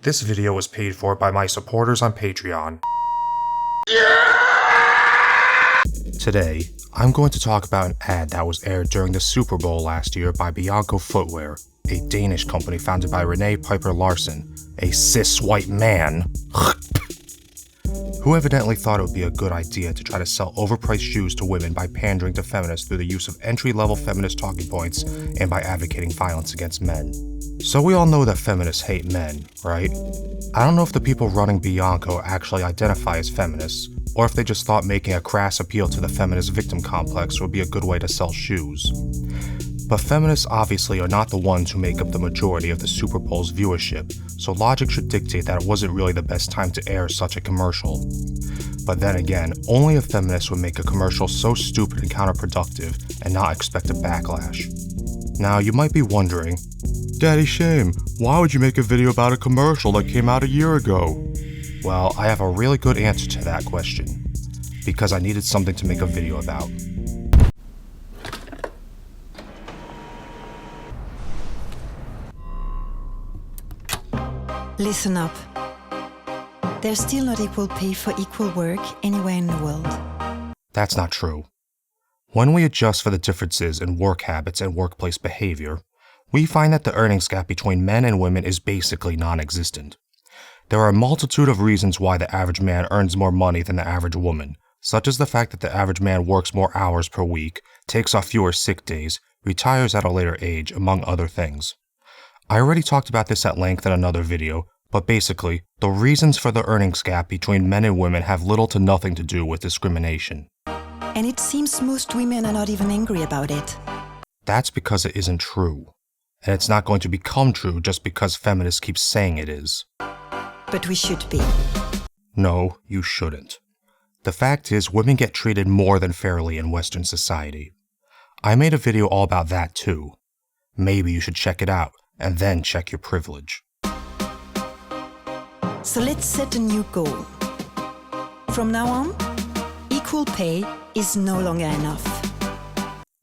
This video was paid for by my supporters on Patreon. Today, I'm going to talk about an ad that was aired during the Super Bowl last year by Bianco Footwear, a Danish company founded by Rene Piper Larsen, a cis white man, who evidently thought it would be a good idea to try to sell overpriced shoes to women by pandering to feminists through the use of entry-level feminist talking points and by advocating violence against men. So we all know that feminists hate men, right? I don't know if the people running Bianco actually identify as feminists, or if they just thought making a crass appeal to the feminist victim complex would be a good way to sell shoes. But feminists obviously are not the ones who make up the majority of the Super Bowl's viewership, so logic should dictate that it wasn't really the best time to air such a commercial. But then again, only a feminist would make a commercial so stupid and counterproductive and not expect a backlash. Now, you might be wondering, Daddy Shaym, why would you make a video about a commercial that came out a year ago? Well, I have a really good answer to that question. Because I needed something to make a video about. Listen up. There's still not equal pay for equal work anywhere in the world. That's not true. When we adjust for the differences in work habits and workplace behavior, we find that the earnings gap between men and women is basically non-existent. There are a multitude of reasons why the average man earns more money than the average woman, such as the fact that the average man works more hours per week, takes off fewer sick days, retires at a later age, among other things. I already talked about this at length in another video, but basically, the reasons for the earnings gap between men and women have little to nothing to do with discrimination. And it seems most women are not even angry about it. That's because it isn't true. And it's not going to become true just because feminists keep saying it is. But we should be. No, you shouldn't. The fact is, women get treated more than fairly in Western society. I made a video all about that too. Maybe you should check it out, and then check your privilege. So let's set a new goal. From now on, equal pay is no longer enough.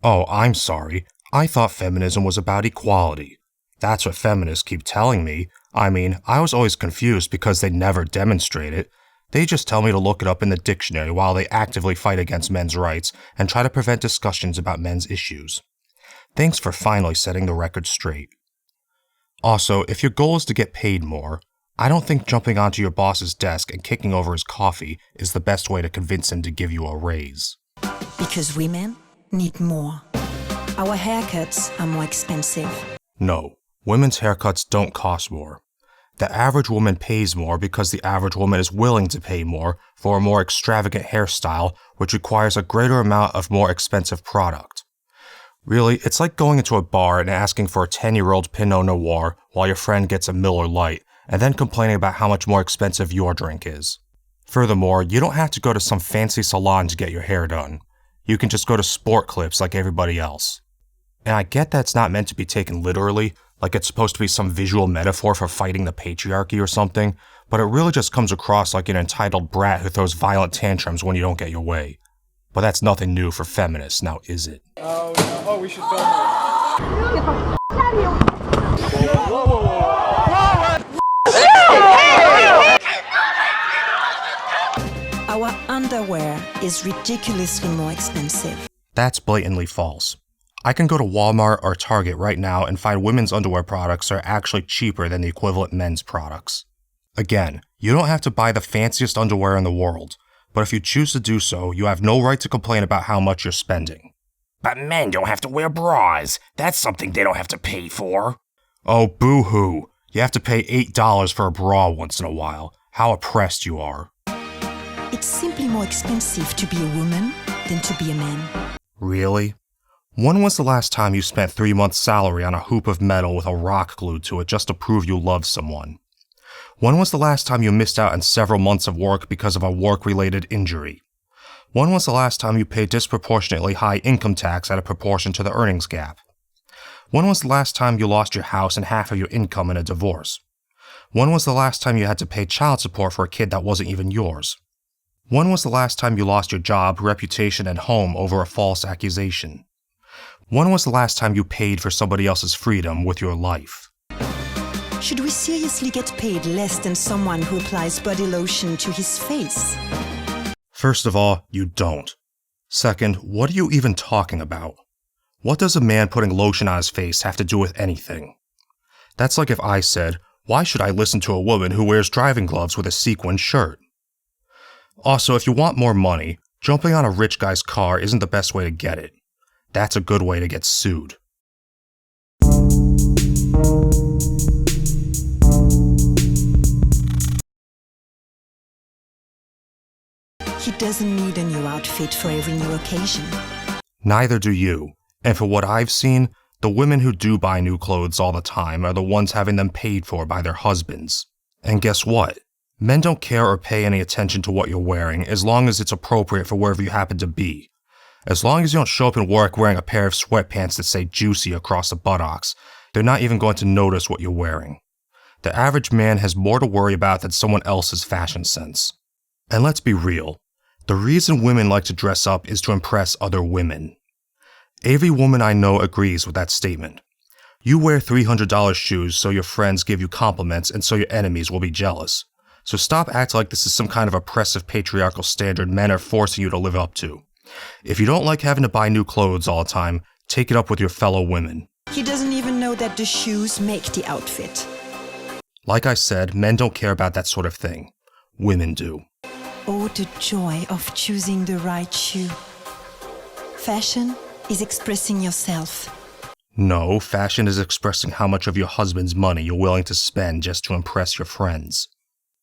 Oh, I'm sorry. I thought feminism was about equality. That's what feminists keep telling me. I mean, I was always confused because they never demonstrate it. They just tell me to look it up in the dictionary while they actively fight against men's rights and try to prevent discussions about men's issues. Thanks for finally setting the record straight. Also, if your goal is to get paid more, I don't think jumping onto your boss's desk and kicking over his coffee is the best way to convince him to give you a raise. Because women need more. Our haircuts are more expensive. No, women's haircuts don't cost more. The average woman pays more because the average woman is willing to pay more for a more extravagant hairstyle, which requires a greater amount of more expensive product. Really, it's like going into a bar and asking for a 10-year-old Pinot Noir while your friend gets a Miller Lite, and then complaining about how much more expensive your drink is. Furthermore, you don't have to go to some fancy salon to get your hair done. You can just go to Sport Clips like everybody else. And I get that it's not meant to be taken literally, like it's supposed to be some visual metaphor for fighting the patriarchy or something, but it really just comes across like an entitled brat who throws violent tantrums when you don't get your way. But that's nothing new for feminists, now is it? Oh, no. Oh, we should film it. Our underwear is ridiculously more expensive. That's blatantly false. I can go to Walmart or Target right now and find women's underwear products are actually cheaper than the equivalent men's products. Again, you don't have to buy the fanciest underwear in the world, but if you choose to do so, you have no right to complain about how much you're spending. But men don't have to wear bras. That's something they don't have to pay for. Oh, boo-hoo. You have to pay $8 for a bra once in a while. How oppressed you are. It's simply more expensive to be a woman than to be a man. Really? When was the last time you spent 3 months' salary on a hoop of metal with a rock glued to it just to prove you loved someone? When was the last time you missed out on several months of work because of a work-related injury? When was the last time you paid disproportionately high income tax at a proportion to the earnings gap? When was the last time you lost your house and half of your income in a divorce? When was the last time you had to pay child support for a kid that wasn't even yours? When was the last time you lost your job, reputation, and home over a false accusation? When was the last time you paid for somebody else's freedom with your life? Should we seriously get paid less than someone who applies body lotion to his face? First of all, you don't. Second, what are you even talking about? What does a man putting lotion on his face have to do with anything? That's like if I said, why should I listen to a woman who wears driving gloves with a sequin shirt? Also, if you want more money, jumping on a rich guy's car isn't the best way to get it. That's a good way to get sued. He doesn't need a new outfit for every new occasion. Neither do you. And for what I've seen, the women who do buy new clothes all the time are the ones having them paid for by their husbands. And guess what? Men don't care or pay any attention to what you're wearing as long as it's appropriate for wherever you happen to be. As long as you don't show up in work wearing a pair of sweatpants that say juicy across the buttocks, they're not even going to notice what you're wearing. The average man has more to worry about than someone else's fashion sense. And let's be real. The reason women like to dress up is to impress other women. Every woman I know agrees with that statement. You wear $300 shoes so your friends give you compliments and so your enemies will be jealous. So stop acting like this is some kind of oppressive patriarchal standard men are forcing you to live up to. If you don't like having to buy new clothes all the time, take it up with your fellow women. He doesn't even know that the shoes make the outfit. Like I said, men don't care about that sort of thing. Women do. Oh, the joy of choosing the right shoe. Fashion is expressing yourself. No, fashion is expressing how much of your husband's money you're willing to spend just to impress your friends.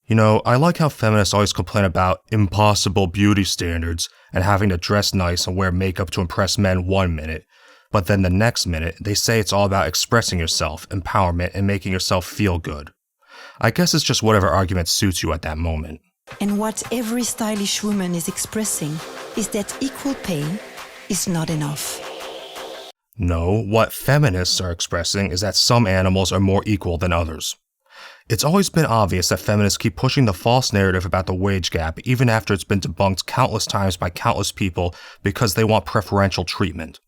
You know, I like how feminists always complain about impossible beauty standards and having to dress nice and wear makeup to impress men one minute, but then the next minute they say it's all about expressing yourself, empowerment, and making yourself feel good. I guess it's just whatever argument suits you at that moment. And what every stylish woman is expressing is that equal pay is not enough. No, what feminists are expressing is that some animals are more equal than others. It's always been obvious that feminists keep pushing the false narrative about the wage gap even after it's been debunked countless times by countless people because they want preferential treatment.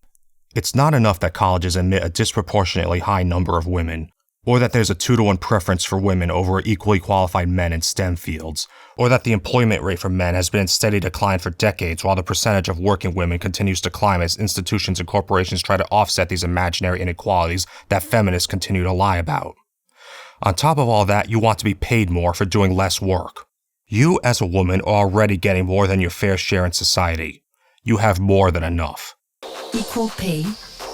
It's not enough that colleges admit a disproportionately high number of women, or that there's a 2-to-1 preference for women over equally qualified men in STEM fields, or that the employment rate for men has been in steady decline for decades while the percentage of working women continues to climb as institutions and corporations try to offset these imaginary inequalities that feminists continue to lie about. On top of all that, you want to be paid more for doing less work. You, as a woman, are already getting more than your fair share in society. You have more than enough. Equal pay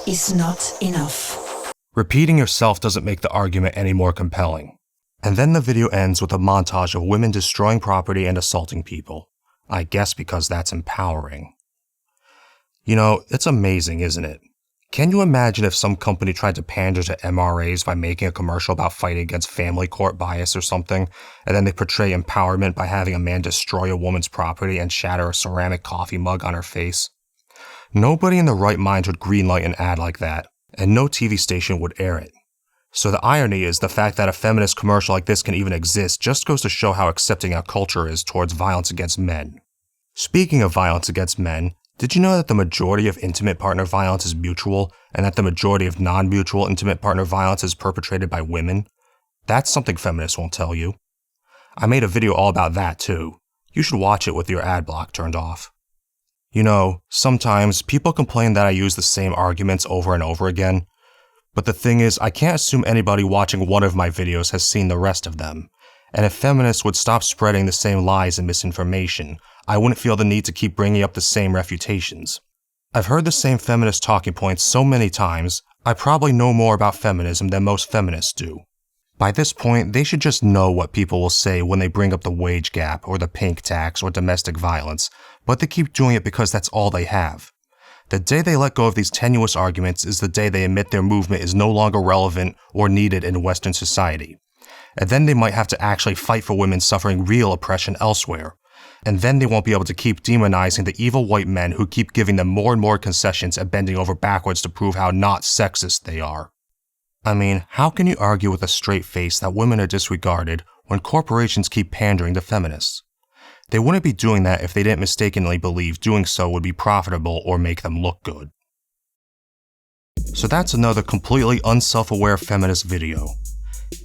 is not enough. Repeating yourself doesn't make the argument any more compelling. And then the video ends with a montage of women destroying property and assaulting people. I guess because that's empowering. You know, it's amazing, isn't it? Can you imagine if some company tried to pander to MRAs by making a commercial about fighting against family court bias or something, and then they portray empowerment by having a man destroy a woman's property and shatter a ceramic coffee mug on her face? Nobody in their right mind would greenlight an ad like that, and no TV station would air it. So the irony is the fact that a feminist commercial like this can even exist just goes to show how accepting our culture is towards violence against men. Speaking of violence against men, did you know that the majority of intimate partner violence is mutual, and that the majority of non-mutual intimate partner violence is perpetrated by women? That's something feminists won't tell you. I made a video all about that too. You should watch it with your ad block turned off. You know, sometimes people complain that I use the same arguments over and over again, but the thing is, I can't assume anybody watching one of my videos has seen the rest of them. And if feminists would stop spreading the same lies and misinformation, I wouldn't feel the need to keep bringing up the same refutations. I've heard the same feminist talking points so many times, I probably know more about feminism than most feminists do. By this point, they should just know what people will say when they bring up the wage gap or the pink tax or domestic violence, but they keep doing it because that's all they have. The day they let go of these tenuous arguments is the day they admit their movement is no longer relevant or needed in Western society. And then they might have to actually fight for women suffering real oppression elsewhere. And then they won't be able to keep demonizing the evil white men who keep giving them more and more concessions and bending over backwards to prove how not sexist they are. I mean, how can you argue with a straight face that women are disregarded when corporations keep pandering to feminists? They wouldn't be doing that if they didn't mistakenly believe doing so would be profitable or make them look good. So that's another completely unself-aware feminist video.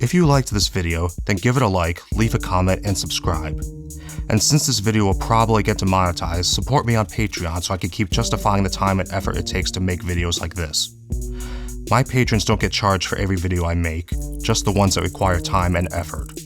If you liked this video, then give it a like, leave a comment, and subscribe. And since this video will probably get demonetized, support me on Patreon so I can keep justifying the time and effort it takes to make videos like this. My patrons don't get charged for every video I make, just the ones that require time and effort.